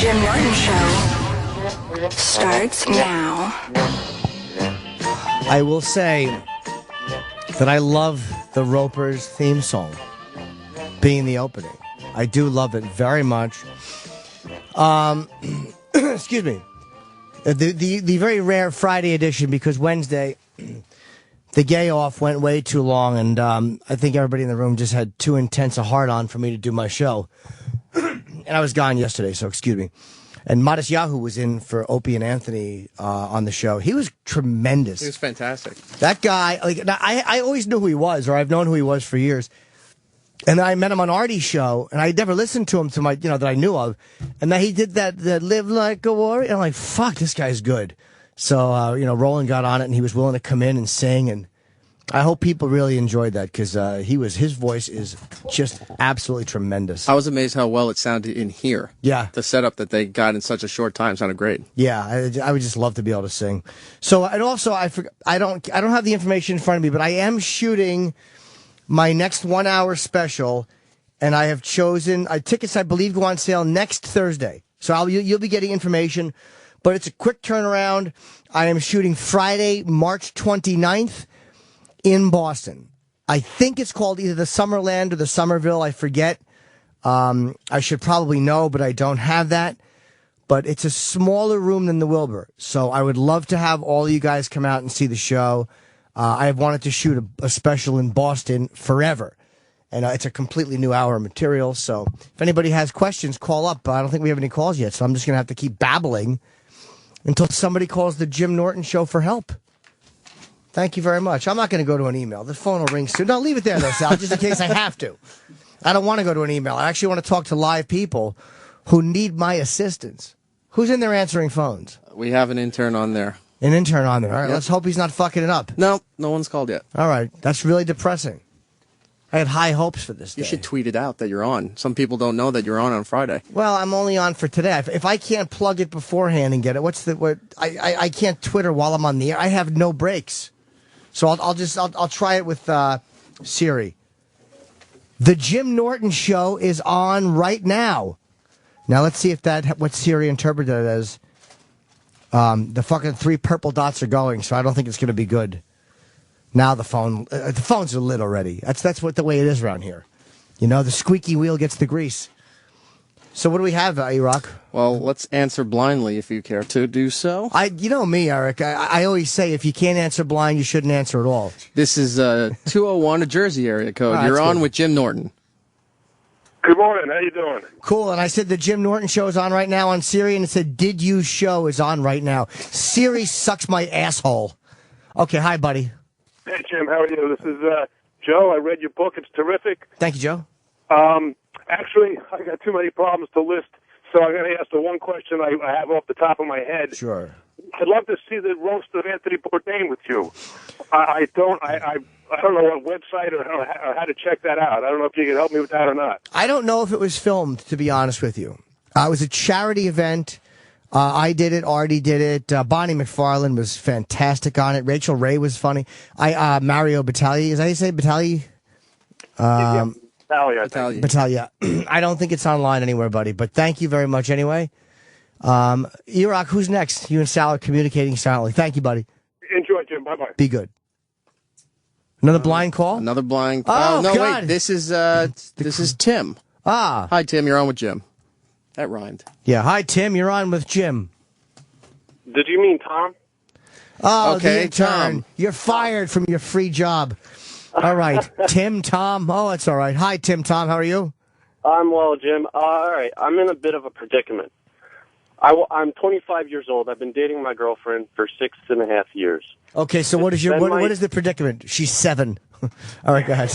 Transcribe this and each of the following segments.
Jim Norton Show starts now. I will say that I love the Ropers theme song being the opening. I do love it very much. Excuse me. The very rare Friday edition, because Wednesday, the gay off went way too long, and I think everybody in the room just had too intense a hard-on for me to do my show. And I was gone yesterday, so excuse me. And Modest Yahoo was in for Opie and Anthony on the show. He was tremendous. He was fantastic. That guy, I always knew who he was, or I've known who he was for years. And I met him on Artie's show, and I never listened to him that I knew of. And then he did that Live Like a Warrior. And I'm like, fuck, this guy's good. So, Roland got on it, and he was willing to come in and sing. And I hope people really enjoyed that, because his voice is just absolutely tremendous. I was amazed how well it sounded in here. Yeah. The setup that they got in such a short time sounded great. Yeah, I would just love to be able to sing. So, and also, I don't have the information in front of me, but I am shooting my next 1 hour special, and I have chosen tickets. I believe go on sale next Thursday. So you'll be getting information, but it's a quick turnaround. I am shooting Friday, March 29th in Boston. I think it's called either the Summerland or the Somerville. I forget. I should probably know, but I don't have that. But it's a smaller room than the Wilbur. So I would love to have all you guys come out and see the show. I have wanted to shoot a special in Boston forever. And it's a completely new hour of material. So if anybody has questions, call up. I don't think we have any calls yet, so I'm just going to have to keep babbling until somebody calls the Jim Norton Show for help. Thank you very much. I'm not going to go to an email. The phone will ring soon. No, leave it there, though, Sal, just in case I have to. I don't want to go to an email. I actually want to talk to live people who need my assistance. Who's in there answering phones? We have an intern on there. An intern on there. All right, Yep. Let's hope he's not fucking it up. No one's called yet. All right, that's really depressing. I had high hopes for this day. You should tweet it out that you're on. Some people don't know that you're on Friday. Well, I'm only on for today. If I can't plug it beforehand and get it, I can't Twitter while I'm on the air. I have no breaks. So I'll try it with Siri. The Jim Norton Show is on right now. Now let's see if what Siri interpreted it as. The fucking 3 purple dots are going, so I don't think it's going to be good. Now the phones are lit already. That's what the way it is around here. The squeaky wheel gets the grease. So what do we have, E-Rock? Well, let's answer blindly if you care to do so. You know me, Eric. I always say if you can't answer blind, you shouldn't answer at all. This is 201, a Jersey area code. You're on with Jim Norton. Good morning. How you doing? Cool. And I said the Jim Norton Show is on right now on Siri, and it said Did You Show is on right now. Siri sucks my asshole. Okay, hi, buddy. Hey, Jim. How are you? This is Joe. I read your book. It's terrific. Thank you, Joe. Actually, I got too many problems to list, so I'm going to ask the one question I have off the top of my head. Sure. I'd love to see the roast of Anthony Bourdain with you. I don't know what website or how to check that out. I don't know if you can help me with that or not. I don't know if it was filmed, to be honest with you. It was a charity event. I did it. Artie did it. Bonnie McFarlane was fantastic on it. Rachel Ray was funny. Mario Battaglia. Is that how you say Battaglia? Battaglia. I don't think it's online anywhere, buddy, but thank you very much anyway. E-Rock, who's next? You and Sal are communicating silently. Thank you, buddy. Enjoy, Jim. Bye-bye. Be good. Another blind call? Another blind call. Oh, no, God. wait. This is Tim. Ah. Hi, Tim. You're on with Jim. That rhymed. Yeah. Hi, Tim. You're on with Jim. Did you mean Tom? Oh, okay, the intern. Tom. You're fired from your free job. All right. Tim, Tom. Oh, it's all right. Hi, Tim, Tom. How are you? I'm well, Jim. All right. I'm in a bit of a predicament. I'm 25 years old. I've been dating my girlfriend for 6.5 years. Okay, so what is the predicament? She's 7. All right, go ahead.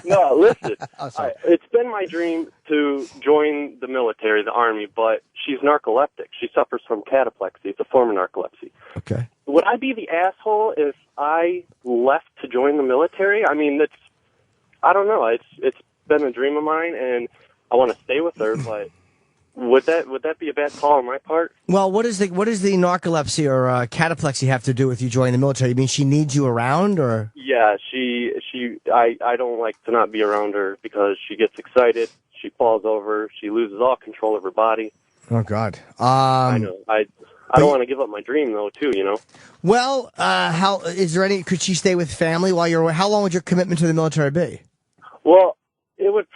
No, listen. Oh, sorry. It's been my dream to join the military, the Army, but she's narcoleptic. She suffers from cataplexy. It's a form of narcolepsy. Okay. Would I be the asshole if I left to join the military? I mean, I don't know. It's been a dream of mine, and I want to stay with her, but would that be a bad call on my part? Well, what does the narcolepsy or cataplexy have to do with you joining the military? You mean she needs you around, or? Yeah, I don't like to not be around her because she gets excited, she falls over, she loses all control of her body. Oh God. I know. I don't want to give up my dream though, too. Well, how is there any? Could she stay with family while you're away? How long would your commitment to the military be? Well, it would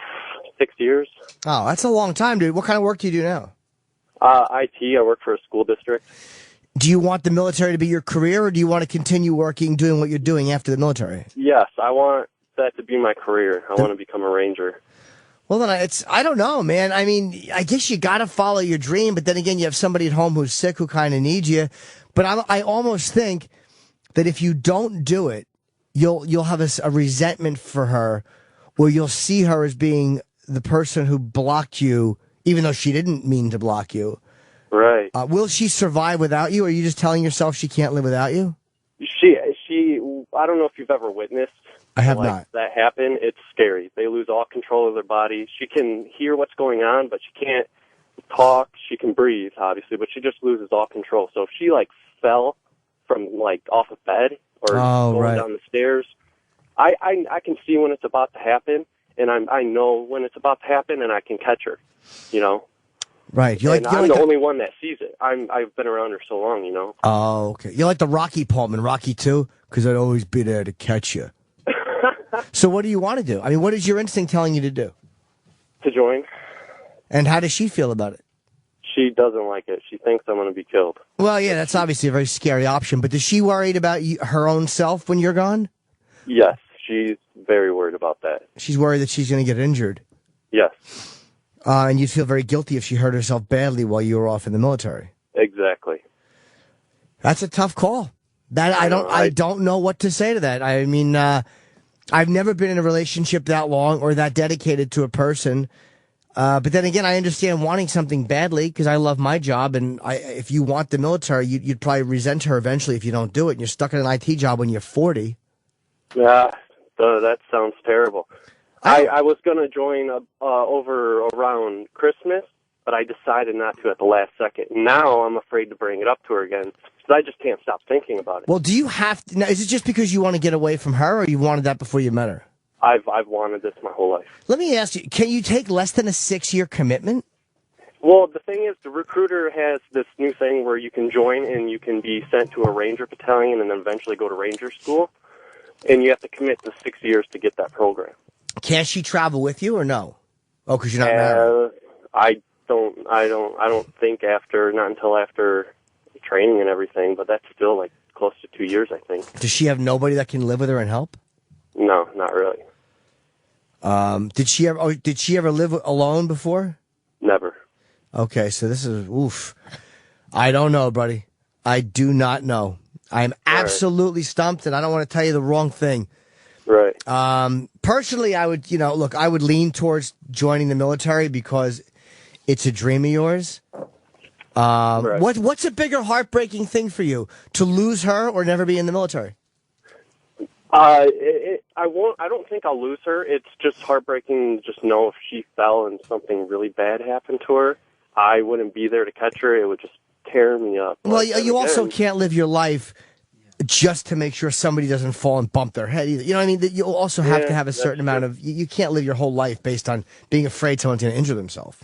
6 years. Oh, that's a long time, dude. What kind of work do you do now? IT. I work for a school district. Do you want the military to be your career, or do you want to continue working, doing what you're doing after the military? Yes, I want that to be my career. I want to become a ranger. Well, then I don't know, man. I mean, I guess you got to follow your dream, but then again, you have somebody at home who's sick who kind of needs you. But I almost think that if you don't do it, you'll have a resentment for her, where you'll see her as being the person who blocked you, even though she didn't mean to block you. Right. Will she survive without you, or are you just telling yourself she can't live without you? She. I don't know if you've ever witnessed. I have not. That happen. It's scary. They lose all control of their body. She can hear what's going on, but she can't talk. She can breathe, obviously, but she just loses all control. So if she fell from off a bed or going down the stairs, I can see when it's about to happen, and I know when it's about to happen, and I can catch her. Right. I'm the only one that sees it. I've been around her so long, Oh, okay. You're like the Rocky Palm in Rocky 2, because I'd always be there to catch you. So what do you want to do? I mean, what is your instinct telling you to do? To join. And how does she feel about it? She doesn't like it. She thinks I'm going to be killed. Well, yeah, that's obviously a very scary option. But is she worried about her own self when you're gone? Yes, she's very worried about that. She's worried that she's going to get injured. Yes. And you'd feel very guilty if she hurt herself badly while you were off in the military. Exactly. That's a tough call. I don't know what to say to that. I mean, I've never been in a relationship that long or that dedicated to a person. But then again, I understand wanting something badly because I love my job. And if you want the military, you'd probably resent her eventually if you don't do it. And you're stuck in an IT job when you're 40. Yeah, that sounds terrible. I was going to join around Christmas, but I decided not to at the last second. Now I'm afraid to bring it up to her again because I just can't stop thinking about it. Well, do you have to? Now, is it just because you want to get away from her, or you wanted that before you met her? I've wanted this my whole life. Let me ask you, can you take less than a 6-year commitment? Well, the thing is, the recruiter has this new thing where you can join and you can be sent to a ranger battalion and then eventually go to ranger school. And you have to commit to 6 years to get that program. Can she travel with you or no? Oh, because you're not married. I don't think not until after training and everything, but that's still close to 2 years, I think. Does she have nobody that can live with her and help? No, not really. Did she ever live alone before? Never. Okay, so this is oof. I don't know, buddy. I do not know. I'm absolutely stumped, and I don't want to tell you the wrong thing. Right. Personally, I would, I would lean towards joining the military because it's a dream of yours. Right. What's a bigger heartbreaking thing for you? To lose her or never be in the military? I don't think I'll lose her. It's just heartbreaking to just know if she fell and something really bad happened to her, I wouldn't be there to catch her. It would just tear me up. Well, you also can't live your life just to make sure somebody doesn't fall and bump their head either. You know what I mean? You also have to have a certain amount of... You can't live your whole life based on being afraid someone's going to injure themselves.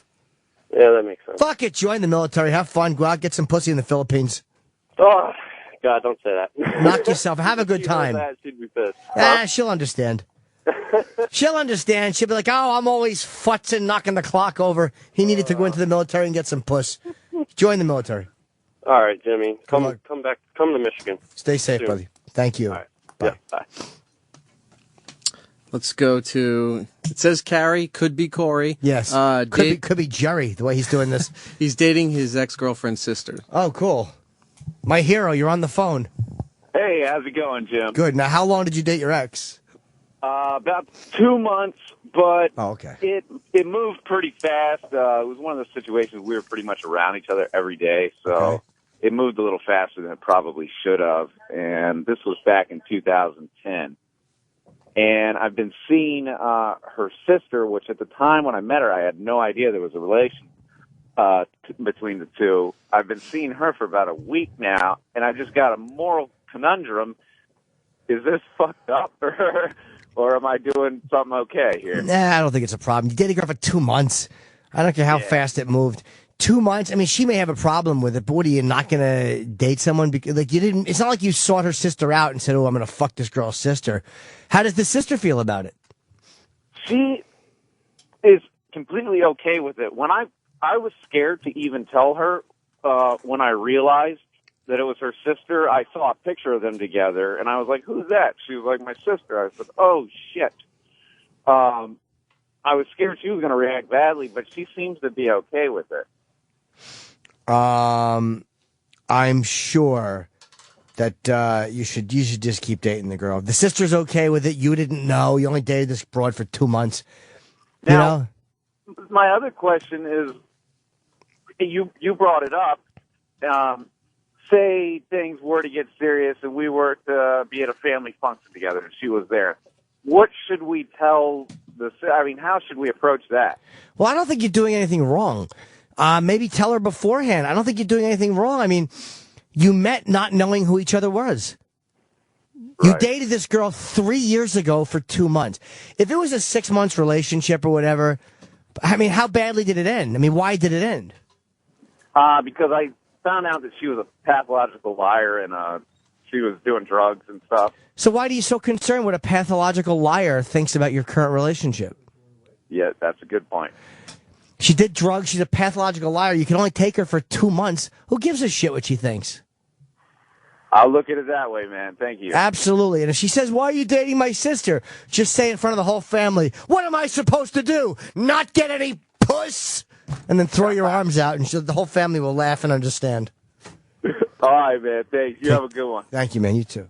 Yeah, that makes sense. Fuck it. Join the military. Have fun. Go out. Get some pussy in the Philippines. Oh, God, don't say that. Knock yourself. Have a good time. She'd be pissed. She'll understand. She'll understand. She'll be like, oh, I'm always futzing, knocking the clock over. He needed to go into the military and get some puss. Join the military. All right, Jimmy. Come back. Come to Michigan. Stay safe, soon. buddy. Thank you. All right. Bye. Yeah, bye. Let's go to... It says Carrie. Could be Corey. Yes. Could be Jerry, the way he's doing this. He's dating his ex-girlfriend's sister. Oh, cool. My hero, you're on the phone. Hey, how's it going, Jim? Good. Now, how long did you date your ex? About 2 months, but okay. It moved pretty fast. It was one of those situations we were pretty much around each other every day, so it moved a little faster than it probably should have. And this was back in 2010. And I've been seeing her sister, which at the time when I met her, I had no idea there was a relation between the two. I've been seeing her for about a week now, and I just got a moral conundrum. Is this fucked up, or am I doing something okay here? Nah, I don't think it's a problem. You dated a girl for 2 months. I don't care how fast it moved. 2 months. I mean, she may have a problem with it, but what, are you not going to date someone? Because, like, you didn't, it's not like you sought her sister out and said, oh, I'm going to fuck this girl's sister. How does the sister feel about it? She is completely okay with it. When I was scared to even tell her when I realized that it was her sister. I saw a picture of them together, and I was like, who's that? She was like, my sister. I said, oh, shit. I was scared she was going to react badly, but she seems to be okay with it. I'm sure that you should just keep dating the girl. The sister's okay with it. You didn't know. You only dated this broad for 2 months. Now, my other question is, you brought it up. Say things were to get serious and we were to be at a family function together and she was there. What should we tell how should we approach that? Well, I don't think you're doing anything wrong. Maybe tell her beforehand. I don't think you're doing anything wrong. I mean, you met not knowing who each other was. Right. You dated this girl 3 years ago for 2 months. If it was a 6 months relationship or whatever, I mean, how badly did it end? I mean, why did it end? Because I found out that she was a pathological liar and she was doing drugs and stuff. So why are you so concerned what a pathological liar thinks about your current relationship? Yeah, that's a good point. She did drugs. She's a pathological liar. You can only take her for 2 months. Who gives a shit what she thinks? I'll look at it that way, man. Thank you. Absolutely. And if she says, why are you dating my sister? Just say in front of the whole family, what am I supposed to do? Not get any puss? And then throw your arms out, and the whole family will laugh and understand. All right, man. Thanks. You have a good one. Thank you, man. You too.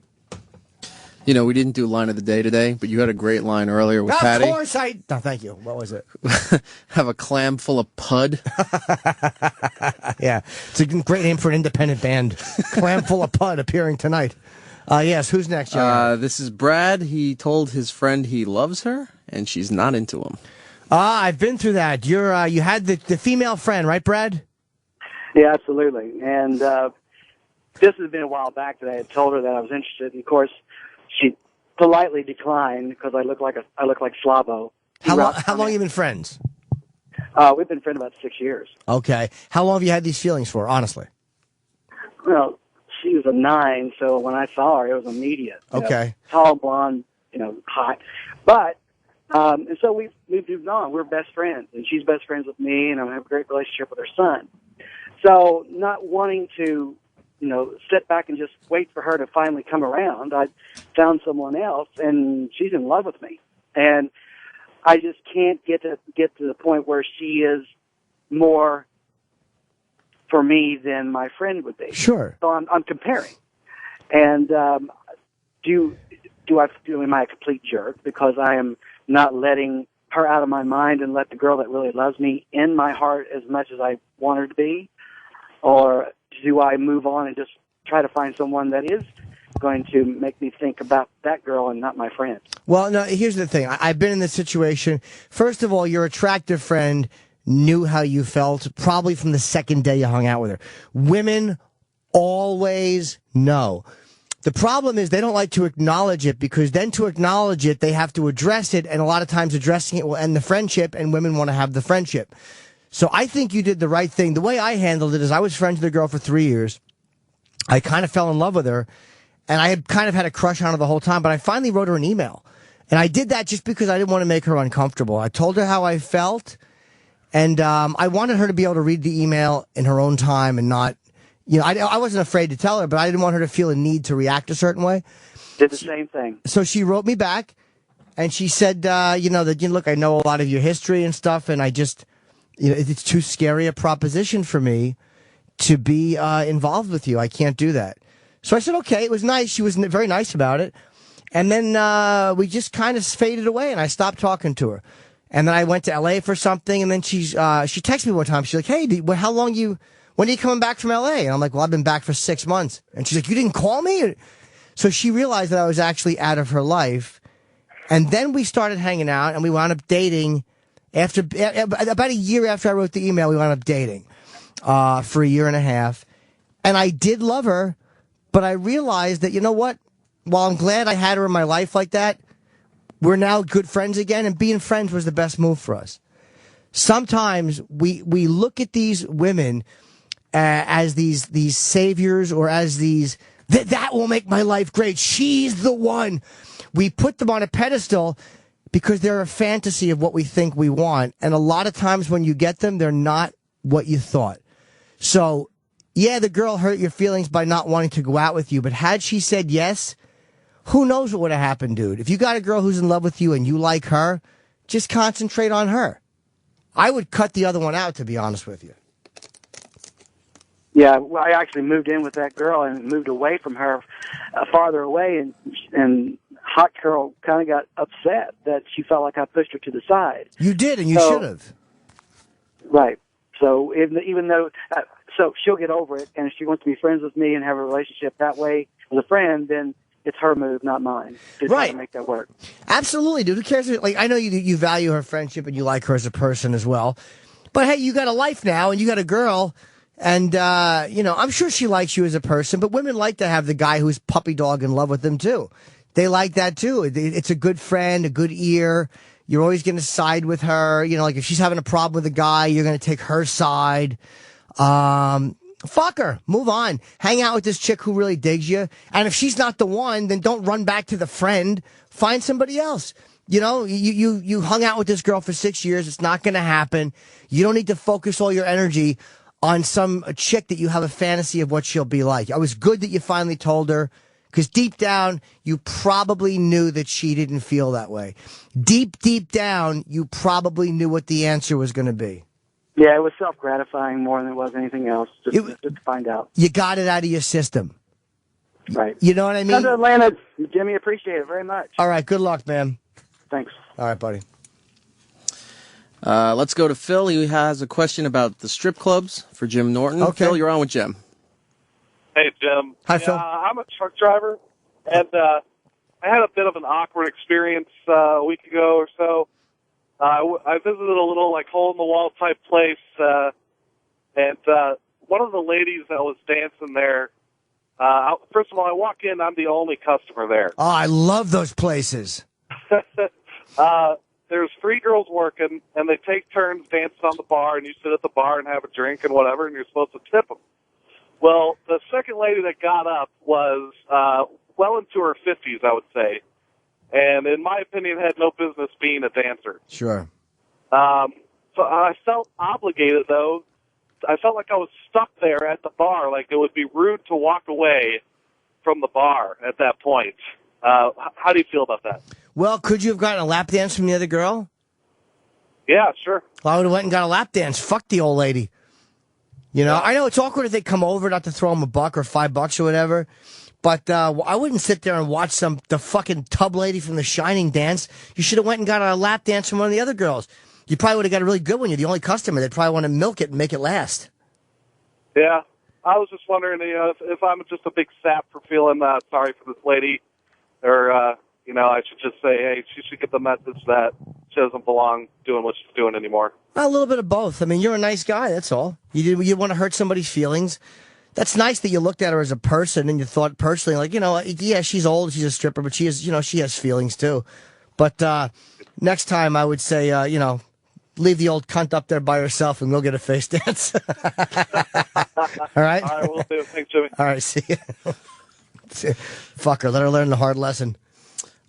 You know, we didn't do line of the day today, but you had a great line earlier with Patty. Of course I... No, thank you. What was it? Have a clam full of pud. Yeah. It's a great name for an independent band. Clam full of pud appearing tonight. Yes, who's next, John? This is Brad. He told his friend he loves her, and she's not into him. I've been through that. You had the female friend, right, Brad? Yeah, absolutely. And this has been a while back that I had told her that I was interested. And of course, she politely declined because I look like Slavo. How long have you been friends? We've been friends about 6 years. Okay. How long have you had these feelings for, honestly? Well, she was a 9, so when I saw her, it was immediate. Okay. Tall, blonde, hot. But, and so we've moved on. We're best friends, and she's best friends with me, and I have a great relationship with her son. So not wanting to, sit back and just wait for her to finally come around, I found someone else, and she's in love with me. And I just can't get to the point where she is more for me than my friend would be. Sure. So I'm comparing. And am I a complete jerk because I am not letting her out of my mind and let the girl that really loves me in my heart as much as I want her to be? Or do I move on and just try to find someone that is going to make me think about that girl and not my friend? Well, no, here's the thing. I've been in this situation. First of all, your attractive friend knew how you felt probably from the second day you hung out with her. Women always know. The problem is they don't like to acknowledge it because then to acknowledge it, they have to address it. And a lot of times addressing it will end the friendship and women want to have the friendship. So I think you did the right thing. The way I handled it is I was friends with the girl for 3 years. I kind of fell in love with her, and I had kind of had a crush on her the whole time, but I finally wrote her an email. And I did that just because I didn't want to make her uncomfortable. I told her how I felt, and I wanted her to be able to read the email in her own time and not, I wasn't afraid to tell her, but I didn't want her to feel a need to react a certain way. Did the same thing. So she wrote me back, and she said, look, I know a lot of your history and stuff, and I just... it's too scary a proposition for me to be involved with you. I can't do that. So I said, okay, it was nice. She was very nice about it. And then we just kind of faded away, and I stopped talking to her. And then I went to L.A. for something, and then she texted me one time. She's like, hey, when are you coming back from L.A.? And I'm like, well, I've been back for 6 months. And she's like, you didn't call me? So she realized that I was actually out of her life. And then we started hanging out, and we wound up dating. After about a year after I wrote the email, we wound up dating for 1.5 years. And I did love her, but I realized that, you know what? While I'm glad I had her in my life like that, we're now good friends again, and being friends was the best move for us. sometimes we look at these women as these saviors or as these, that will make my life great. She's the one. We put them on a pedestal because they're a fantasy of what we think we want. And a lot of times when you get them, they're not what you thought. So, yeah, the girl hurt your feelings by not wanting to go out with you. But had she said yes, who knows what would have happened, dude? If you got a girl who's in love with you and you like her, just concentrate on her. I would cut the other one out, to be honest with you. Yeah, well, I actually moved in with that girl and moved away from her, farther away, and Hot Girl kind of got upset that she felt like I pushed her to the side. You did, and you should have. Right. So even though, so she'll get over it, and if she wants to be friends with me and have a relationship that way as a friend, then it's her move, not mine, to try to make that work. Absolutely, dude. Who cares? Like, I know you value her friendship and you like her as a person as well. But hey, you got a life now, and you got a girl. And, I'm sure she likes you as a person, but women like to have the guy who's puppy dog in love with them, too. They like that, too. It's a good friend, a good ear. You're always going to side with her. Like if she's having a problem with a guy, you're going to take her side. Fuck her. Move on. Hang out with this chick who really digs you. And if she's not the one, then don't run back to the friend. Find somebody else. You hung out with this girl for 6 years. It's not going to happen. You don't need to focus all your energy on some chick that you have a fantasy of what she'll be like. It was good that you finally told her, because deep down, you probably knew that she didn't feel that way. Deep down, you probably knew what the answer was going to be. Yeah, it was self-gratifying more than it was anything else, just to find out. You got it out of your system. Right. You know what I mean? Come to Atlanta, Jimmy, appreciate it very much. All right, good luck, man. Thanks. All right, buddy. Let's go to Phil. He has a question about the strip clubs for Jim Norton. Okay. Phil, you're on with Jim. Hey, Jim. Hi, Phil. I'm a truck driver, and I had a bit of an awkward experience a week ago or so. I visited a little, hole-in-the-wall type place, and one of the ladies that was dancing there, first of all, I walk in, I'm the only customer there. Oh, I love those places. There's 3 girls working, and they take turns dancing on the bar, and you sit at the bar and have a drink and whatever, and you're supposed to tip them. Well, the second lady that got up was well into her 50s, I would say, and in my opinion had no business being a dancer. Sure. So I felt obligated, though. I felt like I was stuck there at the bar, like it would be rude to walk away from the bar at that point. How do you feel about that? Well, could you have gotten a lap dance from the other girl? Yeah, sure. Well, I would have went and got a lap dance. Fuck the old lady. I know it's awkward if they come over, not to throw them $1 or $5 or whatever, but I wouldn't sit there and watch the fucking tub lady from The Shining dance. You should have went and got a lap dance from one of the other girls. You probably would have got a really good one. You're the only customer. They'd probably want to milk it and make it last. Yeah. I was just wondering, if I'm just a big sap for feeling sorry for this lady, or, I should just say, hey, she should get the message that she doesn't belong doing what she's doing anymore. A little bit of both. I mean, you're a nice guy, that's all. You want to hurt somebody's feelings. That's nice that you looked at her as a person and you thought personally, yeah, she's old, she's a stripper, but she has feelings too. But next time I would say, leave the old cunt up there by herself and go get a face dance. All right? All right, we'll do. Thanks, Jimmy. All right, see ya. Fuck her, let her learn the hard lesson.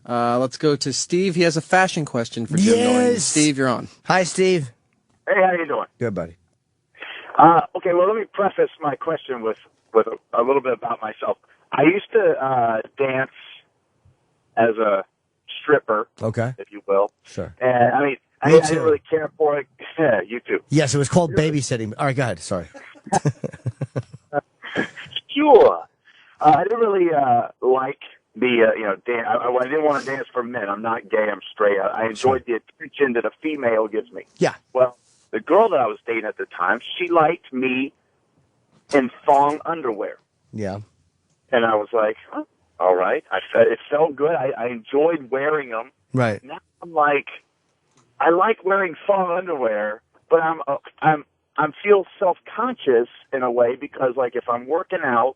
Let's go to Steve. He has a fashion question for Jim Norton. Steve, you're on. Hi, Steve. Hey, how you doing? Good, buddy. Okay, well, let me preface my question with a little bit about myself. I used to dance as a stripper, okay, if you will. Sure. And I didn't really care for it. Yeah, you too. Yes, it was called babysitting. All right, go ahead. Sorry. Sure. I didn't really like the dance. I didn't want to dance for men. I'm not gay. I'm straight. I enjoyed the attention that a female gives me. Yeah. Well, the girl that I was dating at the time, she liked me in thong underwear. Yeah. And I was like, oh, all right. It felt good. I enjoyed wearing them. Right. Now I'm like, I like wearing thong underwear, but I'm feel self-conscious in a way because, like, if I'm working out,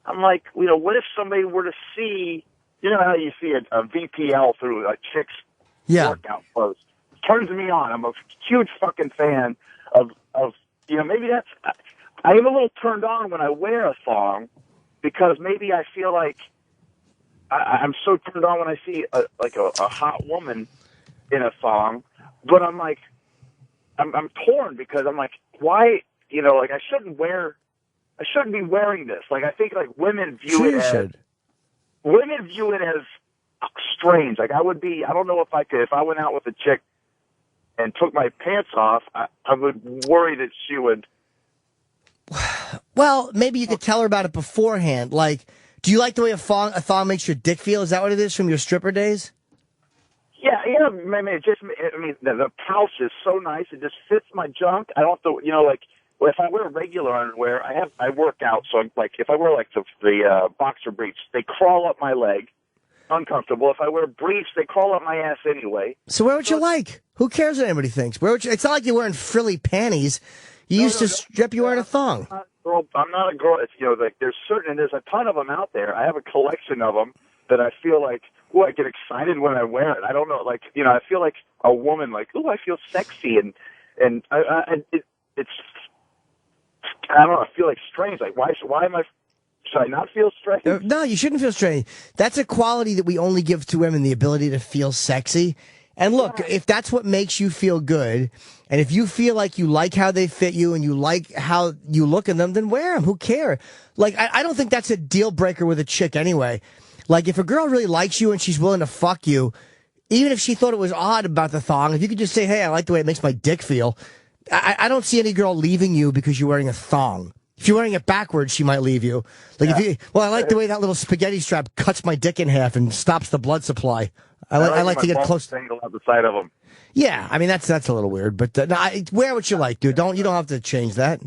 I'm like, what if somebody were to see, how you see a VPL through a chick's workout post? turns me on. I'm a huge fucking fan of maybe that's. I am a little turned on when I wear a thong because maybe I feel like I'm so turned on when I see a hot woman in a thong, but I'm like, I'm torn because I'm like, why? I shouldn't be wearing this. Like, I think like women view it as strange. Like I don't know if I went out with a chick and took my pants off, I would worry that she would. Well, maybe you could tell her about it beforehand. Like, do you like the way a thong makes your dick feel? Is that what it is from your stripper days? Yeah. The pouch is so nice. It just fits my junk. I don't have to, if I wear regular underwear, I work out. So if I wear the boxer briefs, they crawl up my leg. Uncomfortable. If I wear briefs, they crawl up my ass anyway. So wear what you like. Who cares what anybody thinks? It's not like you're wearing frilly panties. You used to strip you wearing a thong. I'm not a girl. It's there's a ton of them out there. I have a collection of them that I feel like, I get excited when I wear it. I don't know, I feel like a woman, I feel sexy, and it's I don't know. I feel like strange. Like why am I? Should I not feel strange? No, you shouldn't feel strange. That's a quality that we only give to women, the ability to feel sexy. And look, if that's what makes you feel good, and if you feel like you like how they fit you and you like how you look in them, then wear them. Who cares? I don't think that's a deal breaker with a chick anyway. Like, if a girl really likes you and she's willing to fuck you, even if she thought it was odd about the thong, if you could just say, hey, I like the way it makes my dick feel, I don't see any girl leaving you because you're wearing a thong. If you're wearing it backwards, she might leave you. I like the way that little spaghetti strap cuts my dick in half and stops the blood supply. I like to get close. Single out the side of them. Yeah, I mean that's a little weird, but wear what you like, dude. You don't have to change that.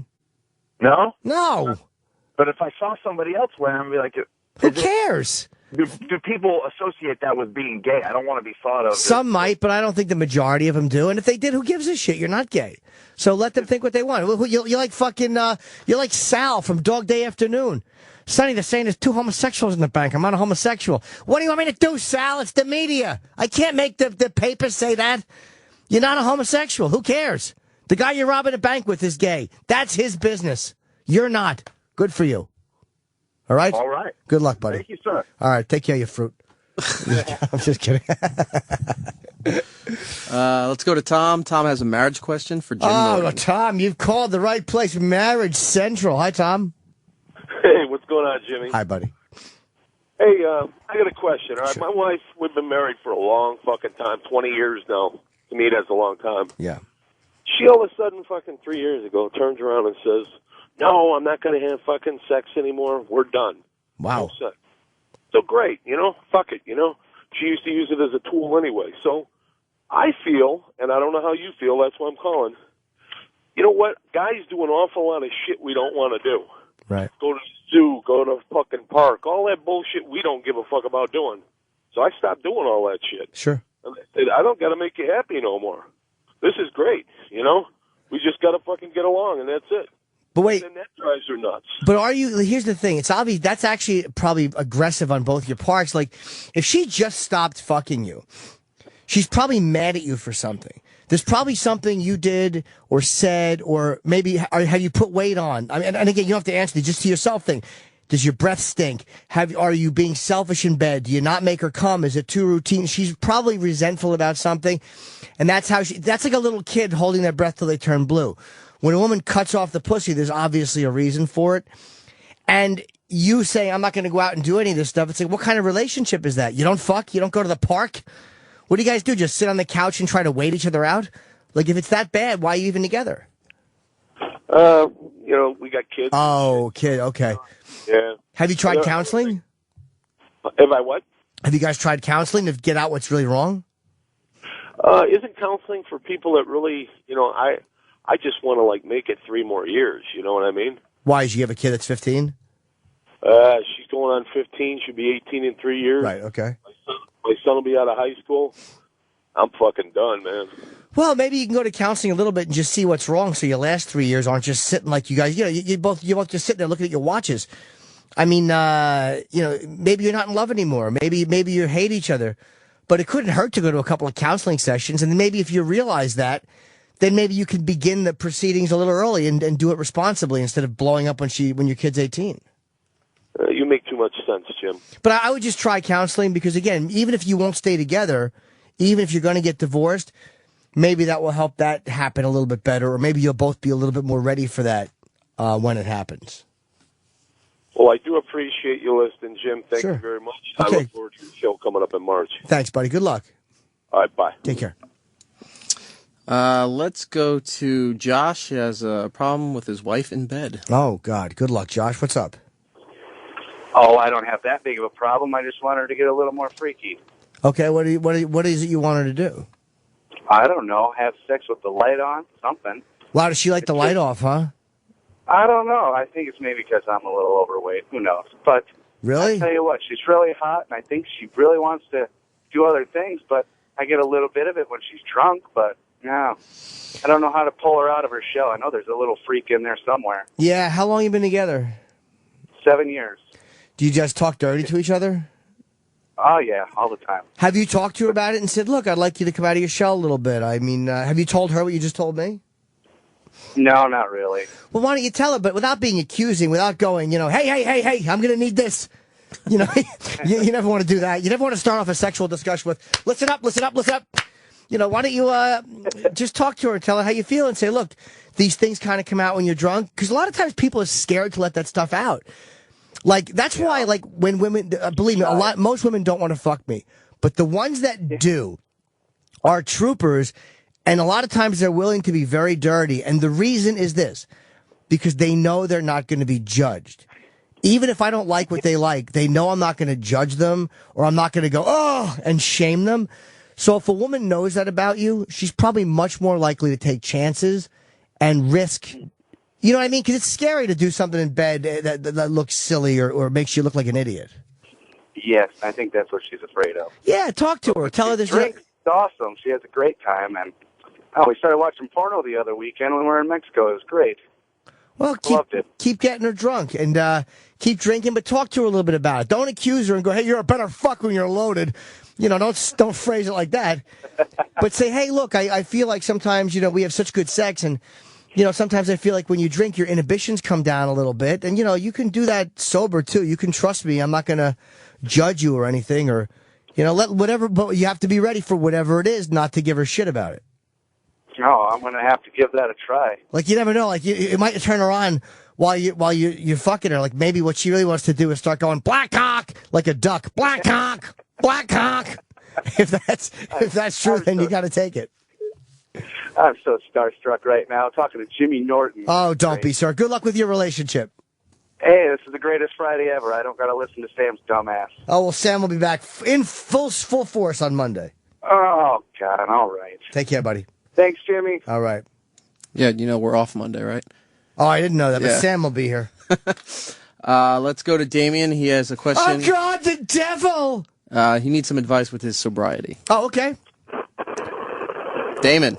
No. No. But if I saw somebody else wearing, I'd be like, who cares? Do people associate that with being gay? I don't want to be thought of. Some might, but I don't think the majority of them do. And if they did, who gives a shit? You're not gay. So let them think what they want. You like fucking, you're like Sal from Dog Day Afternoon. Sonny, they're saying there's 2 homosexuals in the bank. I'm not a homosexual. What do you want me to do, Sal? It's the media. I can't make the papers say that. You're not a homosexual. Who cares? The guy you're robbing a bank with is gay. That's his business. You're not. Good for you. All right? All right. Good luck, buddy. Thank you, sir. All right. Take care of your fruit. I'm just kidding. Let's go to Tom. Tom has a marriage question for Jim Norton. Norton. Tom, you've called the right place. Marriage Central. Hi, Tom. Hey, what's going on, Jimmy? Hi, buddy. Hey, I got a question. All right, sure. My wife, we've been married for a long fucking time, 20 years now. To me, that's a long time. Yeah. She all of a sudden, fucking 3 years ago, turns around and says, no, I'm not going to have fucking sex anymore. We're done. Wow. No sex. So great, fuck it, She used to use it as a tool anyway. So I feel, and I don't know how you feel, that's why I'm calling. You know what? Guys do an awful lot of shit we don't want to do. Right. Go to the zoo, go to a fucking park, all that bullshit we don't give a fuck about doing. So I stopped doing all that shit. Sure. And I said, I don't got to make you happy no more. This is great, We just got to fucking get along, and that's it. But wait. And that drives her nuts. But here's the thing. It's obvious that's actually probably aggressive on both your parts. Like, if she just stopped fucking you, she's probably mad at you for something. There's probably something you did or said, or maybe have you put weight on? I mean, and again, you don't have to answer just to yourself thing. Does your breath stink? Are you being selfish in bed? Do you not make her come? Is it too routine? She's probably resentful about something. And that's like a little kid holding their breath till they turn blue. When a woman cuts off the pussy, there's obviously a reason for it. And you say, I'm not going to go out and do any of this stuff. It's like, what kind of relationship is that? You don't fuck? You don't go to the park? What do you guys do? Just sit on the couch and try to wait each other out? Like, if it's that bad, why are you even together? We got kids. Oh, kid. Okay. Yeah. Have you tried counseling? Have I what? Have you guys tried counseling to get out what's really wrong? Isn't counseling for people that really, I just want to, make it 3 more years, you know what I mean? Why? Did you have a kid that's 15? She's going on 15. She'll be 18 in 3 years. Right, okay. My son will be out of high school. I'm fucking done, man. Well, maybe you can go to counseling a little bit and just see what's wrong so your last 3 years aren't just sitting like you guys, you're both just sitting there looking at your watches. I mean, maybe you're not in love anymore. Maybe you hate each other. but it couldn't hurt to go to a couple of counseling sessions. And maybe if you realize that, then maybe you can begin the proceedings a little early and do it responsibly instead of blowing up when your kid's 18. You make too much sense, Jim. But I would just try counseling because, again, even if you won't stay together, even if you're going to get divorced, maybe that will help that happen a little bit better, or maybe you'll both be a little bit more ready for that when it happens. Well, I do appreciate you listening, Jim. Thank Sure. you very much. Okay. I look forward to your show coming up in March. Thanks, buddy. Good luck. All right, bye. Take care. Let's go to Josh. He has a problem with his wife in bed. Oh, God. Good luck, Josh. What's up? Oh, I don't have that big of a problem. I just want her to get a little more freaky. Okay, what is it you want her to do? I don't know. Have sex with the light on, something. Why does she like the light off, huh? I don't know. I think it's maybe because I'm a little overweight. Who knows? But Really? I tell you what, she's really hot, and I think she really wants to do other things. But I get a little bit of it when she's drunk. But no, I don't know how to pull her out of her shell. I know there's a little freak in there somewhere. Yeah. How long you been together? 7 years. Do you just talk dirty to each other? Oh yeah, all the time. Have you talked to her about it and said, "Look, I'd like you to come out of your shell a little bit"? I mean, have you told her what you just told me? No, not really. Well, why don't you tell her, but without being accusing, without going, hey, I'm going to need this. You know, you never want to do that. You never want to start off a sexual discussion with, listen up. You know, why don't you just talk to her and tell her how you feel and say, look, these things kind of come out when you're drunk. Because a lot of times people are scared to let that stuff out. Like, that's why, like, when women, believe me, most women don't want to fuck me. But the ones that do are troopers. And a lot of times they're willing to be very dirty. And the reason is this, because they know they're not going to be judged. Even if I don't like what they like, they know I'm not going to judge them or I'm not going to go, oh, and shame them. So if a woman knows that about you, she's probably much more likely to take chances and risk. You know what I mean? Because it's scary to do something in bed that looks silly or makes you look like an idiot. Yes, I think that's what she's afraid of. Yeah, talk to her. Tell her this. It's awesome. She has a great time. And we started watching porno the other weekend when we were in Mexico. It was great. Well, keep getting her drunk and keep drinking, but talk to her a little bit about it. Don't accuse her and go, hey, you're a better fuck when you're loaded. You know, don't phrase it like that. But say, hey, look, I feel like sometimes, you know, we have such good sex and, you know, sometimes I feel like when you drink, your inhibitions come down a little bit. And, you know, you can do that sober, too. You can trust me. I'm not going to judge you or anything or, you know, but you have to be ready for whatever it is, not to give her shit about it. No, I'm going to have to give that a try. Like, you never know. Like, it might turn her on while you're fucking her. Like, maybe what she really wants to do is start going, black cock, like a duck. Black cock, black cock. If that's true, then you got to take it. I'm so starstruck right now talking to Jimmy Norton. Oh, don't be, sir. Good luck with your relationship. Hey, this is the greatest Friday ever. I don't got to listen to Sam's dumbass. Oh, well, Sam will be back in full force on Monday. Oh, God. All right. Take care, buddy. Thanks, Jimmy. All right. Yeah, you know, we're off Monday, right? Oh, I didn't know that, but Yeah. Sam will be here. Let's go to Damien. He has a question. Oh, God, the devil! He needs some advice with his sobriety. Oh, okay. Damon.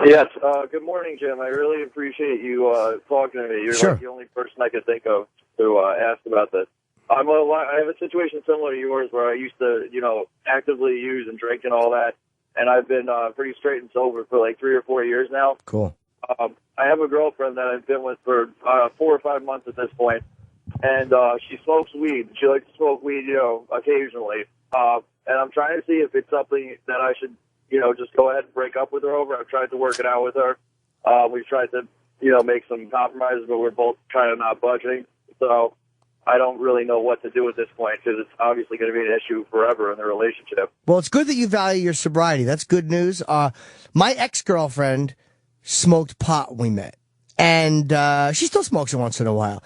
Yes. Good morning, Jim. I really appreciate you talking to me. You're Sure. like the only person I could think of to ask about this. I have a situation similar to yours where I used to, you know, actively use and drink and all that, and I've been pretty straight and sober for like 3 or 4 years now. Cool. I have a girlfriend that I've been with for 4 or 5 months at this point, and she smokes weed. She likes to smoke weed, you know, occasionally. And I'm trying to see if it's something that I should, you know, just go ahead and break up with her over. I've tried to work it out with her. We've tried to, you know, make some compromises, but we're both kind of not budging. So I don't really know what to do at this point because it's obviously going to be an issue forever in the relationship. Well, it's good that you value your sobriety. That's good news. My ex-girlfriend smoked pot when we met, and she still smokes it once in a while.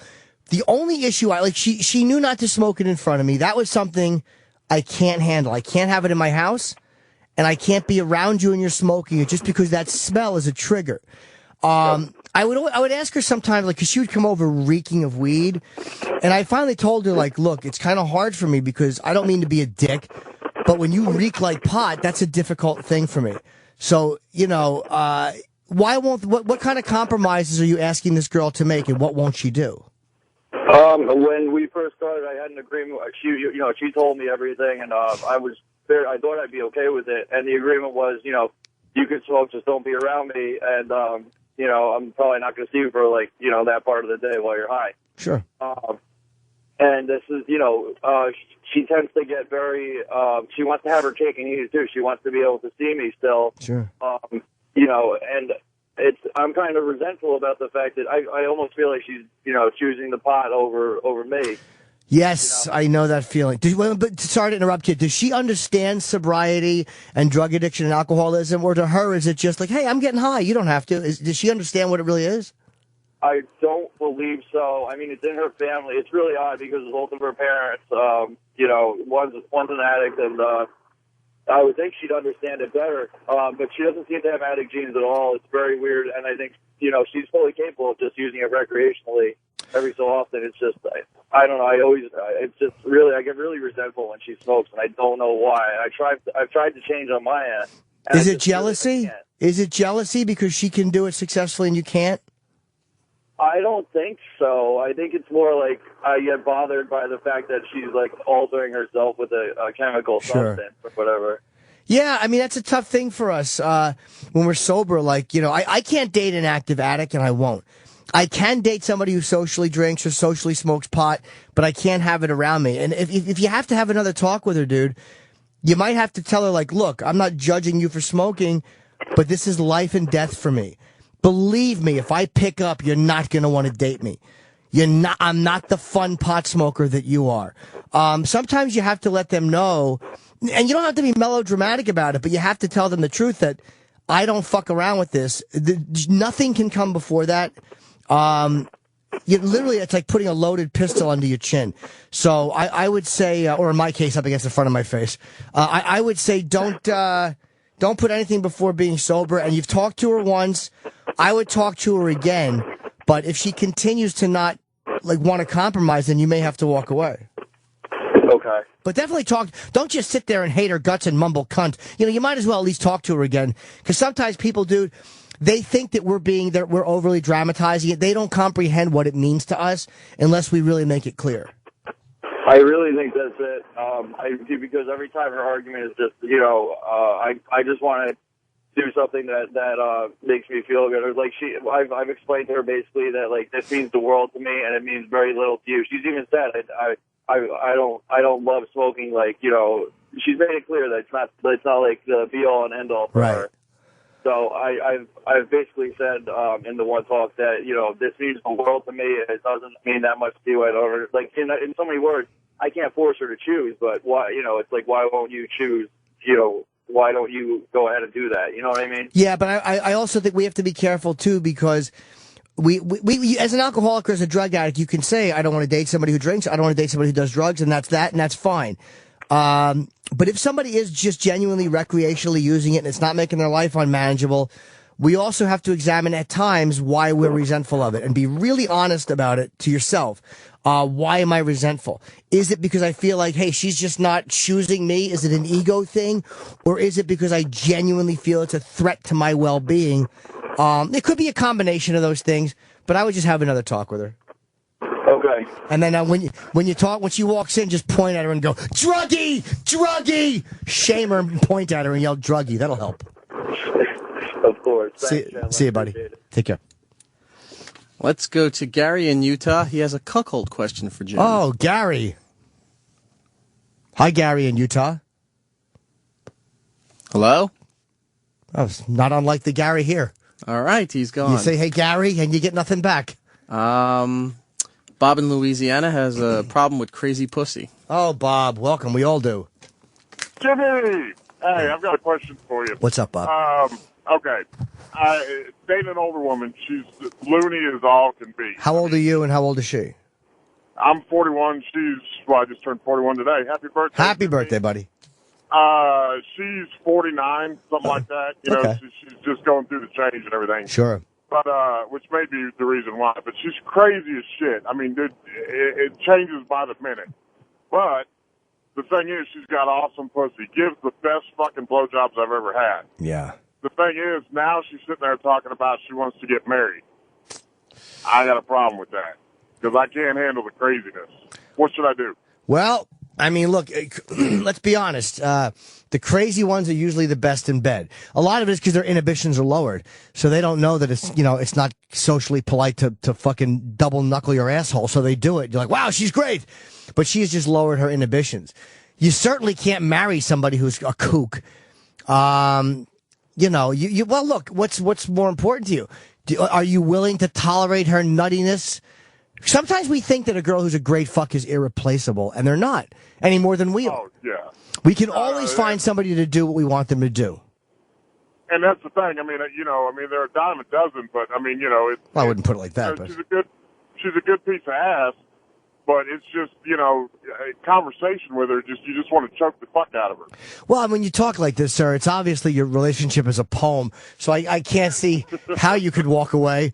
The only issue she knew not to smoke it in front of me. That was something I can't handle. I can't have it in my house, and I can't be around you and you're smoking it just because that smell is a trigger. I would ask her sometimes, like, because she would come over reeking of weed, and I finally told her, like, look, it's kind of hard for me because I don't mean to be a dick, but when you reek like pot, that's a difficult thing for me. So, you know, what kind of compromises are you asking this girl to make, and what won't she do? When we first started, I had an agreement. She told me everything, and I was I thought I'd be okay with it. And the agreement was, you can smoke, just don't be around me. And, I'm probably not going to see you for that part of the day while you're high. Sure. And this is, she tends to get very, she wants to have her cake and eat it too. She wants to be able to see me still. Sure. And I'm kind of resentful about the fact that I almost feel like she's, choosing the pot over me. Yes, I know that feeling. But sorry to interrupt you. Does she understand sobriety and drug addiction and alcoholism, or to her is it just like, hey, I'm getting high, you don't have to? Does she understand what it really is? I don't believe so. I mean, it's in her family. It's really odd because both of her parents, one's an addict, and I would think she'd understand it better. But she doesn't seem to have addict genes at all. It's very weird, and I think she's fully capable of just using it recreationally every so often. It's just I don't know. I get really resentful when she smokes, and I don't know why. I've tried to change on my end. Is it jealousy? Is it jealousy because she can do it successfully and you can't? I don't think so. I think it's more like I get bothered by the fact that she's altering herself with a chemical substance or whatever. Yeah, I mean, that's a tough thing for us when we're sober. I can't date an active addict, and I won't. I can date somebody who socially drinks or socially smokes pot, but I can't have it around me. And if you have to have another talk with her, dude, you might have to tell her, look, I'm not judging you for smoking, but this is life and death for me. Believe me, if I pick up, you're not going to want to date me. I'm not the fun pot smoker that you are. Sometimes you have to let them know, and you don't have to be melodramatic about it, but you have to tell them the truth that I don't fuck around with this. Nothing can come before that. Literally, it's like putting a loaded pistol under your chin. So I would say, or in my case, up against the front of my face, I would say don't put anything before being sober. And you've talked to her once. I would talk to her again. But if she continues to not want to compromise, then you may have to walk away. Okay. But definitely talk. Don't just sit there and hate her guts and mumble cunt. You might as well at least talk to her again. Because sometimes people, dude, they think that we're overly dramatizing it. They don't comprehend what it means to us unless we really make it clear. I really think that's it. Because every time her argument is just, I just want to do something that makes me feel good. Or I've explained to her basically that this means the world to me and it means very little to you. She's even said I don't love smoking. She's made it clear that it's not the be all and end all for her. So I've basically said in the one talk that this means the world to me. It doesn't mean that much to you. I don't in so many words. I can't force her to choose, but why? It's why won't you choose? Why don't you go ahead and do that? You know what I mean? Yeah, but I also think we have to be careful too because we as an alcoholic or as a drug addict, you can say I don't want to date somebody who drinks. I don't want to date somebody who does drugs, and that's fine. But if somebody is just genuinely recreationally using it and it's not making their life unmanageable, we also have to examine at times why we're resentful of it and be really honest about it to yourself. Why am I resentful? Is it because I feel like, hey, she's just not choosing me? Is it an ego thing? Or is it because I genuinely feel it's a threat to my well-being? It could be a combination of those things, but I would just have another talk with her. Okay. And then when she walks in, just point at her and go, druggie, druggie. Shame her and point at her and yell druggie. That'll help. Of course. See you, buddy. Take care. Let's go to Gary in Utah. He has a cuckold question for Jim. Oh, Gary. Hi, Gary in Utah. Hello? Oh, it's not unlike the Gary here. All right, he's gone. You say, hey, Gary, and you get nothing back. Bob in Louisiana has a problem with crazy pussy. Oh, Bob, welcome. We all do. Jimmy! Hey, I've got a question for you. What's up, Bob? Okay. Dating an older woman. She's loony as all can be. How old are you and how old is she? I'm 41. I just turned 41 today. Happy birthday. Happy birthday, buddy. She's 49, something like that. She's just going through the change and everything. Sure. But, which may be the reason why. But she's crazy as shit. I mean, dude, it changes by the minute. But the thing is, she's got awesome pussy. Gives the best fucking blowjobs I've ever had. Yeah. The thing is, now she's sitting there talking about she wants to get married. I got a problem with that because I can't handle the craziness. What should I do? Well, I mean, look, let's be honest. The crazy ones are usually the best in bed. A lot of it is because their inhibitions are lowered. So they don't know that it's not socially polite to fucking double knuckle your asshole. So they do it. You're like, wow, she's great. But she has just lowered her inhibitions. You certainly can't marry somebody who's a kook. Well, look, what's more important to you? Are you willing to tolerate her nuttiness? Sometimes we think that a girl who's a great fuck is irreplaceable, and they're not any more than we are. Oh, yeah. We can always find somebody to do what we want them to do. And that's the thing. I mean, they're a dime a dozen, but I mean, well, I wouldn't put it like that. But she's a good piece of ass. But it's just, a conversation with her, you just want to choke the fuck out of her. Well, when you talk like this, sir, it's obviously your relationship is a poem. So I can't see how you could walk away.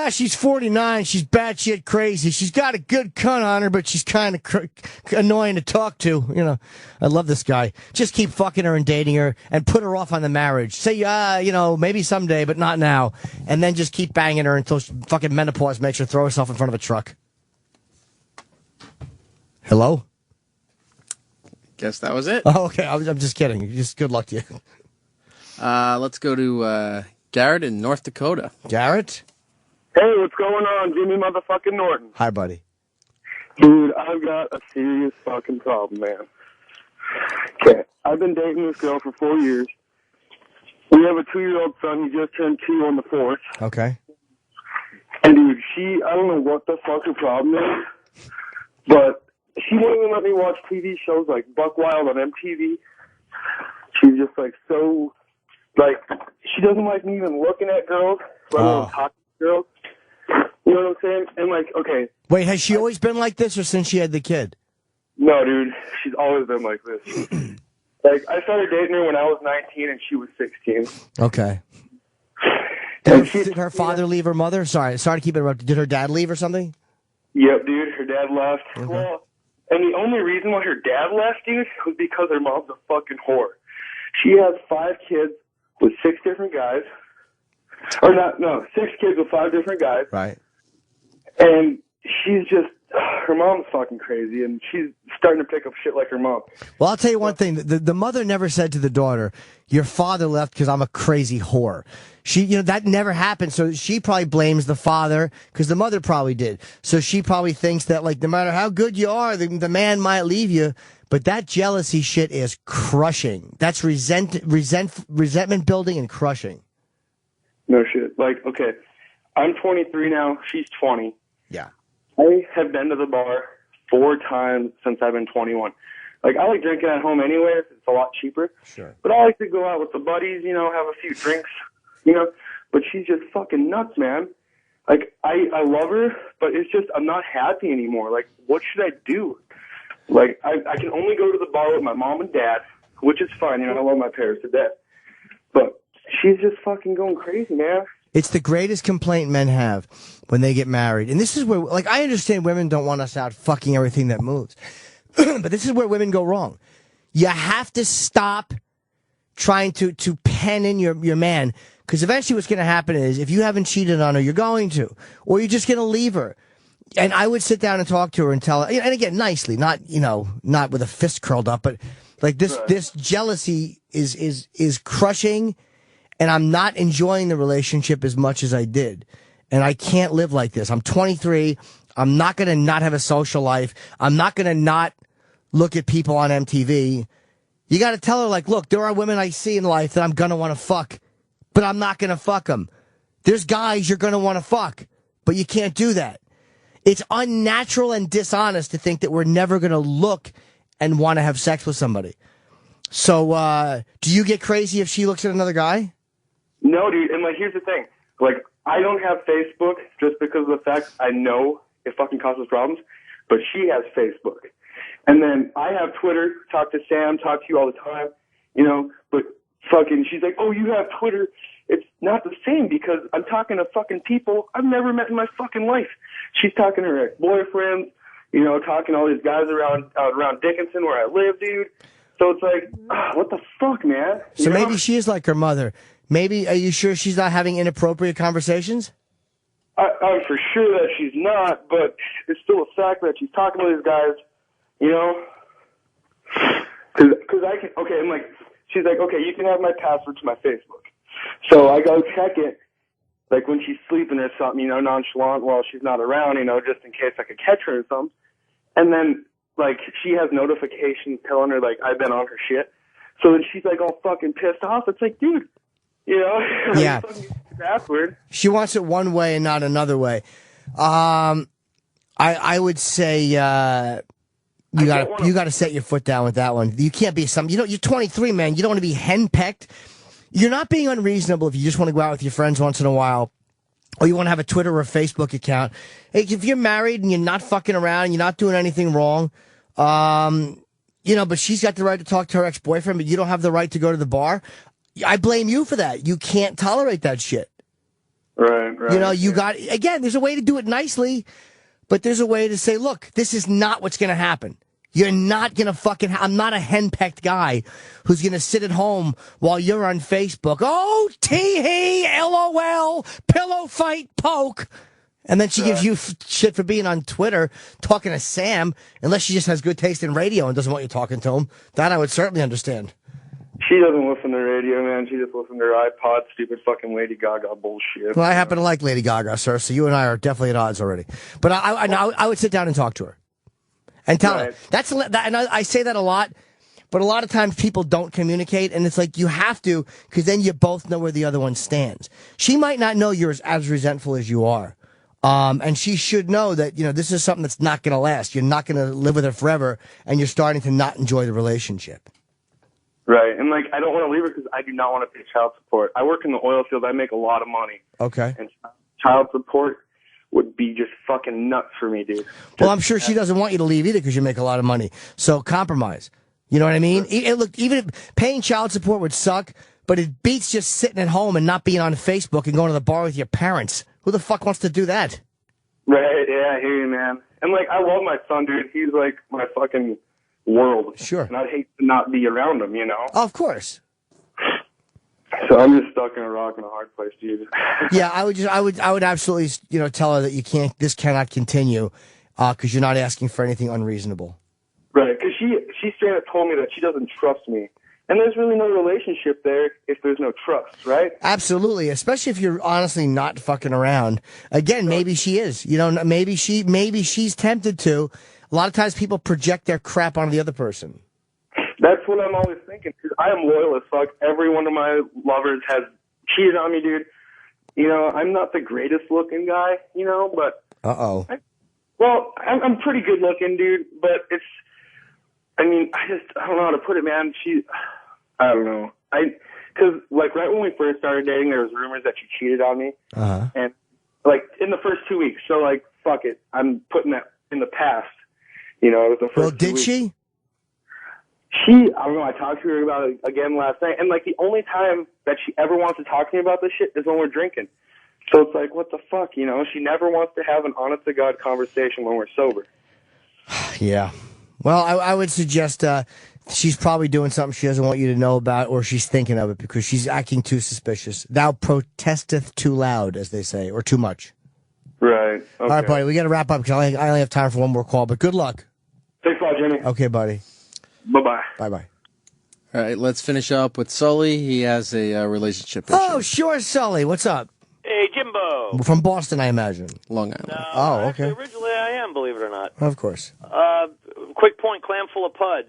She's 49. She's batshit crazy. She's got a good cunt on her, but she's kind of annoying to talk to. I love this guy. Just keep fucking her and dating her and put her off on the marriage. Say, maybe someday, but not now. And then just keep banging her until fucking menopause makes her throw herself in front of a truck. Hello? Guess that was it. Oh, okay. I'm just kidding. Just good luck to you. Let's go to Garrett in North Dakota. Garrett? Hey, what's going on? Jimmy motherfucking Norton. Hi, buddy. Dude, I've got a serious fucking problem, man. Okay, I've been dating this girl for 4 years. We have a 2-year-old son. He just turned 2 on the 4th. Okay. And, dude, I don't know what the fuck her problem is, but she won't even let me watch TV shows like Buck Wild on MTV. She's just she doesn't like me even looking at girls, let alone talking to girls. You know what I'm saying? And okay. Wait, has she always been like this or since she had the kid? No, dude. She's always been like this. I started dating her when I was 19 and she was 16. Okay. Did her father leave her mother? Sorry to keep interrupting. Did her dad leave or something? Yep, dude. Her dad left. Okay. Well, and the only reason why her dad left, dude, was because her mom's a fucking whore. She has 5 kids with 6 different guys. 6 kids with 5 different guys. Right. And she's just, her mom's fucking crazy, and she's starting to pick up shit like her mom. Well, I'll tell you one thing. The mother never said to the daughter, your father left because I'm a crazy whore. That never happened, so she probably blames the father because the mother probably did. So she probably thinks that, no matter how good you are, the man might leave you. But that jealousy shit is crushing. That's resentment building and crushing. No shit. Okay, I'm 23 now. She's 20. Yeah. I have been to the bar 4 times since I've been 21. I like drinking at home anyway. It's a lot cheaper. Sure. But I like to go out with the buddies, have a few drinks, But she's just fucking nuts, man. I love her, but it's just, I'm not happy anymore. What should I do? I can only go to the bar with my mom and dad, which is fine. I love my parents to death. But she's just fucking going crazy, man. It's the greatest complaint men have when they get married. And this is where, I understand women don't want us out fucking everything that moves. But this is where women go wrong. You have to stop trying to pen in your man. Because eventually what's going to happen is if you haven't cheated on her, you're going to. Or you're just going to leave her. And I would sit down and talk to her and tell her, and again, nicely, not with a fist curled up, but this jealousy is crushing. And I'm not enjoying the relationship as much as I did. And I can't live like this. I'm 23. I'm not going to not have a social life. I'm not going to not look at people on MTV. You got to tell her, look, there are women I see in life that I'm going to want to fuck, but I'm not going to fuck them. There's guys you're going to want to fuck, but you can't do that. It's unnatural and dishonest to think that we're never going to look and want to have sex with somebody. So, do you get crazy if she looks at another guy? No, dude. And here's the thing. I don't have Facebook just because of the fact I know it fucking causes problems, but she has Facebook. And then I have Twitter, talk to Sam, talk to you all the time, but fucking, she's like, oh, you have Twitter. It's not the same because I'm talking to fucking people I've never met in my fucking life. She's talking to her ex-boyfriends, talking to all these guys around Dickinson where I live, dude. So it's what the fuck, man? So maybe she is like her mother. Maybe, are you sure she's not having inappropriate conversations? I'm for sure that she's not, but it's still a fact that she's talking to these guys, Because I can, okay, I'm like, she's like, okay, you can have my password to my Facebook. So I go check it, like when she's sleeping or something, you know, nonchalant while she's not around, you know, just in case I could catch her or something. And then, like, she has notifications telling her, like, I've been on her shit. So then she's, like, all fucking pissed off. It's like, dude, you know? Yeah. Password. She wants it one way and not another way. I would say you got to set your foot down with that one. You can't be you're 23, man. You don't want to be henpecked. You're not being unreasonable if you just want to go out with your friends once in a while, or you want to have a Twitter or a Facebook account. If you're married and you're not fucking around and you're not doing anything wrong, you know, but she's got the right to talk to her ex-boyfriend, but you don't have the right to go to the bar. I blame you for that. You can't tolerate that shit. Right. You know, there's a way to do it nicely, but there's a way to say, look, this is not what's going to happen. You're not going to I'm not a henpecked guy who's going to sit at home while you're on Facebook. Oh, tee-hee, LOL, pillow fight, poke. And then she gives you shit for being on Twitter talking to Sam, unless she just has good taste in radio and doesn't want you talking to him. That I would certainly understand. She doesn't listen to radio, man. She just listens to her iPod, stupid fucking Lady Gaga bullshit. Well, I happen to like Lady Gaga, sir, so you and I are definitely at odds already. But I would sit down and talk to her. And tell her. And I say that a lot, but a lot of times people don't communicate, and it's like you have to, because then you both know where the other one stands. She might not know you're as resentful as you are. And she should know that, you know, this is something that's not going to last. You're not going to live with her forever, and you're starting to not enjoy the relationship. Right. And, like, I don't want to leave her because I do not want to pay child support. I work in the oil field. I make a lot of money. Okay. And child support would be just fucking nuts for me, dude. Well, I'm sure she doesn't want you to leave either because you make a lot of money. So compromise. You know what I mean? Look, even if paying child support would suck, but it beats just sitting at home and not being on Facebook and going to the bar with your parents. Who the fuck wants to do that? Right, yeah, I hear you, man. And, like, I love my son, dude. He's, like, my fucking world. Sure. And I'd hate to not be around him, you know? Oh, of course. So I'm just stuck in a rock and a hard place, dude. Yeah, I would absolutely, you know, tell her that this cannot continue, because you're not asking for anything unreasonable. Right, because she straight up told me that she doesn't trust me. And there's really no relationship there if there's no trust, right? Absolutely, especially if you're honestly not fucking around. Again, maybe she is. You know, maybe she's tempted to. A lot of times people project their crap onto the other person. That's what I'm always thinking, because I am loyal as fuck. Every one of my lovers has cheated on me, dude. You know, I'm not the greatest looking guy, you know, but... Uh-oh. I'm pretty good looking, dude, but it's... I mean, I don't know how to put it, man. I don't know. Because, like, right when we first started dating, there was rumors that she cheated on me. Uh-huh. And, like, in the first 2 weeks. So, like, fuck it. I'm putting that in the past. You know, it was the first 2 weeks. Well, did she? I don't know, I talked to her about it again last night, and, like, the only time that she ever wants to talk to me about this shit is when we're drinking. So it's like, what the fuck, you know? She never wants to have an honest-to-God conversation when we're sober. Yeah. Well, I would suggest she's probably doing something she doesn't want you to know about, or she's thinking of it because she's acting too suspicious. Thou protesteth too loud, as they say, or too much. Right. Okay. All right, buddy, we got to wrap up because I only have time for one more call, but good luck. Thanks a lot, Jimmy. Okay, buddy. Bye-bye. Bye-bye. All right, let's finish up with Sully. He has a relationship issue. Oh, sure, Sully. What's up? Hey, Jimbo. From Boston, I imagine. Long Island. Oh, okay. Actually, originally I am, believe it or not. Of course. Quick point, clam full of pud.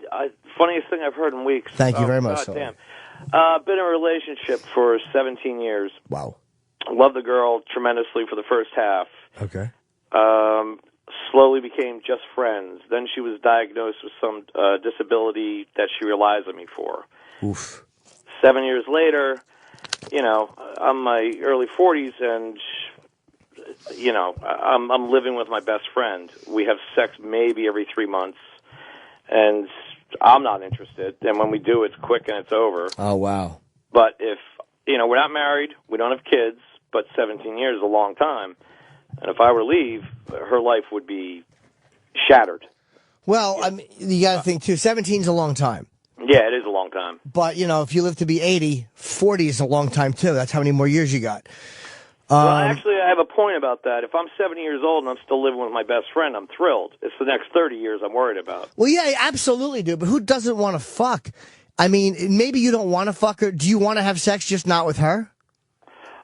Funniest thing I've heard in weeks. Thank you very much, Sully. Damn. Been in a relationship for 17 years. Wow. Love the girl tremendously for the first half. Okay. Slowly became just friends. Then she was diagnosed with some disability that she relies on me for. Oof. 7 years later, you know, I'm in my early 40s, and you know, I'm living with my best friend. We have sex maybe every 3 months, and I'm not interested. And when we do, it's quick and it's over. Oh, wow. But if, you know, we're not married, we don't have kids, but 17 years is a long time. And if I were to leave, her life would be shattered. Well, I mean, you got to think, too, 17 is a long time. Yeah, it is a long time. But, you know, if you live to be 80, 40 is a long time, too. That's how many more years you got. Well, actually, I have a point about that. If I'm 70 years old and I'm still living with my best friend, I'm thrilled. It's the next 30 years I'm worried about. Well, yeah, absolutely, dude. But who doesn't want to fuck? I mean, maybe you don't want to fuck her. Do you want to have sex, just not with her?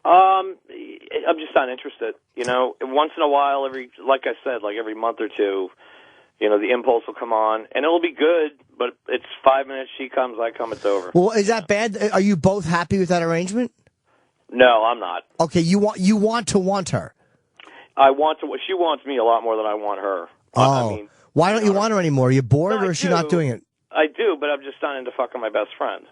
I'm just not interested. You know, once in a while, like I said, like every month or two, you know, the impulse will come on, and it'll be good, but it's 5 minutes, she comes, I come, it's over. Well, is that bad? Are you both happy with that arrangement? No, I'm not. Okay, you want to want her. I want to. She wants me a lot more than I want her. Oh, I mean, why don't you want her anymore? Are you bored, or is she not doing it? I do, but I'm just not into fucking my best friend.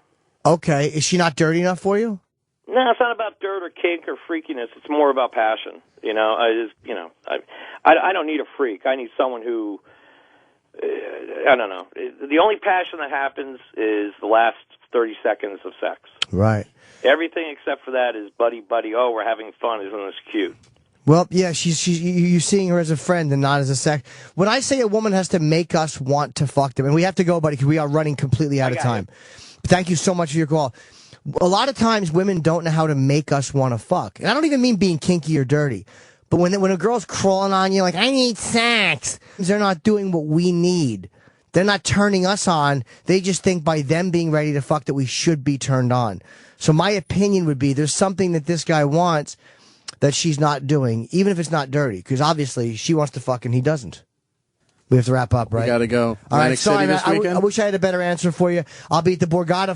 Okay, is she not dirty enough for you? No, it's not about dirt or kink or freakiness. It's more about passion. You know, I don't need a freak. I need someone who, I don't know. The only passion that happens is the last 30 seconds of sex. Right. Everything except for that is buddy. Oh, we're having fun. Isn't this cute? Well, yeah, you're seeing her as a friend and not as a sex. When I say a woman has to make us want to fuck them, and we have to go, buddy, because we are running completely out of time. Thank you so much for your call. A lot of times women don't know how to make us want to fuck. And I don't even mean being kinky or dirty. But when a girl's crawling on you like, I need sex, they're not doing what we need. They're not turning us on. They just think by them being ready to fuck that we should be turned on. So my opinion would be there's something that this guy wants that she's not doing, even if it's not dirty. Because obviously she wants to fuck and he doesn't. We have to wrap up, right? We got to go. All right, Atlantic sorry, City this weekend? I wish I had a better answer for you. I'll be at the Borgata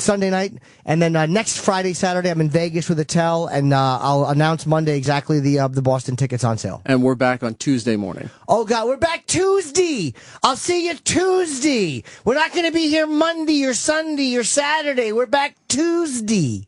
Sunday night. And then next Friday, Saturday, I'm in Vegas with Attell, and I'll announce Monday exactly the Boston tickets on sale. And we're back on Tuesday morning. Oh, God, we're back Tuesday. I'll see you Tuesday. We're not going to be here Monday or Sunday or Saturday. We're back Tuesday.